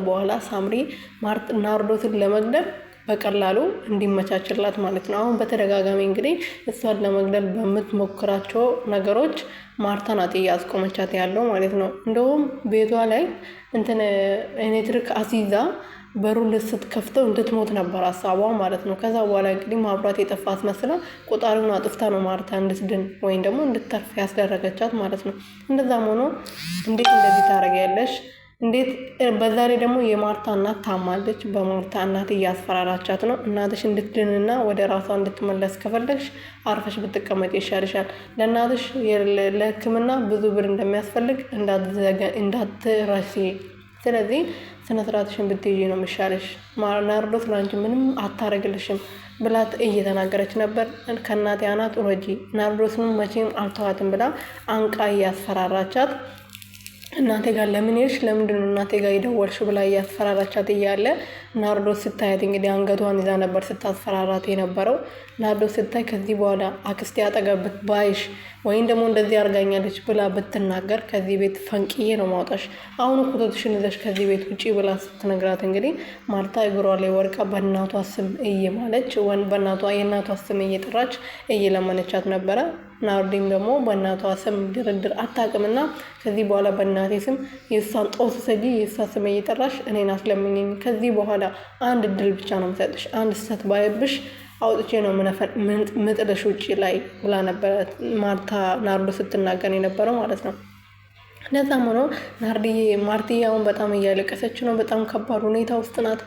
በኋላ ሳምሪ ናርዶስን ለመግደል በቀላሉ እንዲመቻችላት ማለት ነው። አሁን በተደጋጋሚ እንግዲህ እሷን ለመግደል በምትሞክራቸው ነገሮች ማርታ ናት እያስቆመቻት ያለው ማለት ነው። እንደውም ቤቷ ላይ ኤሌክትሪክ አሲዛ በሩን ስትከፍተው እንድትሞት ነበር ሀሳቧ ማለት ነው። ከዛ በኋላ እንግዲህ ማብራት የጠፋ አስመስላ ቆጣሪውን አጥፍታ ነው ማርታ እንድትድን ወይም ደግሞ እንድትተርፍ ያስደረገቻት ማለት ነው። እንደዛም ሆኖ እንዴት እንደዚህ ታደርጊያለሽ? እንዴት በዛ ላይ ደግሞ የማርታ እናት ታማለች። በማርታ እናት እያስፈራራቻት ነው። እናትሽ እንድትድንና ወደ ራሷ እንድትመለስ ከፈለግሽ አርፈሽ ብትቀመጥ ይሻልሻል። ለእናትሽ ለሕክምና ብዙ ብር እንደሚያስፈልግ እንዳትረሺ። ስለዚህ ስነ ስርዓትሽን ብትይዢ ነው የሚሻልሽ። ናርዶስ ላንቺ ምንም አታረግልሽም ብላት እየተናገረች ነበር። ከእናቴ አናት ውረጂ፣ ናርዶስንም መቼም አልተዋትም ብላ አንቃ እያስፈራራቻት እናቴ ጋር ለምን ሄድሽ? ለምንድነው እናቴ ጋር የደወልሽው? ብላ እያስፈራራቻት እያለ ናርዶስ ስታያት እንግዲህ አንገቷን ይዛ ነበር ስታስፈራራት የነበረው። ናርዶስ ስታይ ከዚህ በኋላ አክስቴ አጠገብ ባይሽ ወይም ደግሞ እንደዚህ አርጋኛለች ብላ ብትናገር ከዚህ ቤት ፈንቅዬ ነው ማውጣሽ፣ አሁን ኮተትሽን ይዘሽ ከዚህ ቤት ውጪ ብላ ስትነግራት እንግዲህ ማርታ እግሯ ላይ ወርቃ በእናቷ ስም እየማለች የእናቷ ስም እየጠራች እየለመነቻት ነበረ። ናርዲም ደግሞ በእናቷ ስም ድርድር አታውቅምና ከዚህ በኋላ በእናቴ ስም የእሷን ጦስ ሰጂ የእሷ ስም እየጠራሽ እኔን አስለምኝኝ። ከዚህ በኋላ አንድ እድል ብቻ ነው የምሰጥሽ። አንድ ስህተት ባይብሽ አውጥቼ ነው ምጥልሽ ውጪ ላይ ብላ ነበረ ማርታ ናርዶስ ስትናገር የነበረው ማለት ነው። እንደዛም ሆኖ ማርትዬ አሁን በጣም እያለቀሰች ነው። በጣም ከባድ ሁኔታ ውስጥ ናት።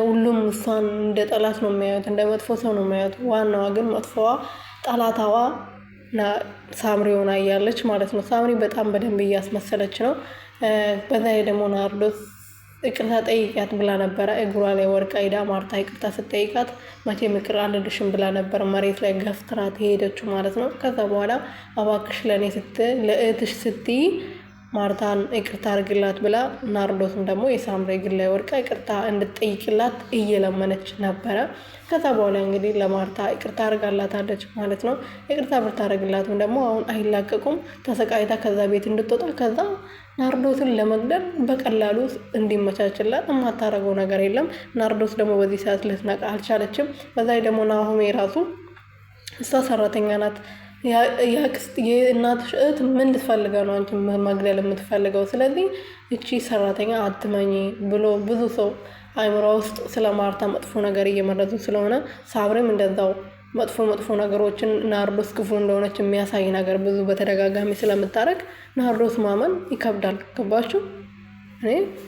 ሁሉም እሷን እንደ ጠላት ነው የሚያዩት፣ እንደ መጥፎ ሰው ነው የሚያዩት። ዋናዋ ግን መጥፎዋ ጠላታዋ ሳምሪ ሆና እያለች ማለት ነው። ሳምሪ በጣም በደንብ እያስመሰለች ነው። በዛ ደግሞ ናርዶስ ይቅርታ ጠይቂያት ብላ ነበረ። እግሯ ላይ ወርቃ ሄዳ ማርታ ይቅርታ ስትጠይቃት መቼም ይቅር አልልሽም ብላ ነበር መሬት ላይ ገፍትራት ሄደችው ማለት ነው። ከዛ በኋላ እባክሽ ለእህትሽ ስትይ ማርታን ይቅርታ አድርግላት ብላ ናርዶስም ደግሞ የሳምሪ እግር ላይ ወርቃ ይቅርታ እንድትጠይቅላት እየለመነች ነበረ። ከዛ በኋላ እንግዲህ ለማርታ ይቅርታ አድርጋላታለች ማለት ነው። ይቅርታ ብታደርግላትም ደግሞ አሁን አይላቀቁም። ተሰቃይታ ከዛ ቤት እንድትወጣ ከዛ ናርዶስን ለመግደል በቀላሉ እንዲመቻችላት የማታረገው ነገር የለም። ናርዶስ ደግሞ በዚህ ሰዓት ልትነቃ አልቻለችም። በዛ ደግሞ ናሆሜ ራሱ እሷ ሰራተኛ ናት፣ የእናትሽ እህት ምን ልትፈልገው ነው አንቺ መግደል የምትፈልገው? ስለዚህ እቺ ሰራተኛ አትመኝ ብሎ ብዙ ሰው አይምሮ ውስጥ ስለ ማርታ መጥፎ ነገር እየመረዙ ስለሆነ ሳምሪም እንደዛው መጥፎ ነገሮችን ናርዶስ ክፉ እንደሆነች የሚያሳይ ነገር ብዙ በተደጋጋሚ ስለምታረግ ናርዶስ ማመን ይከብዳል። ገባችሁ? እኔ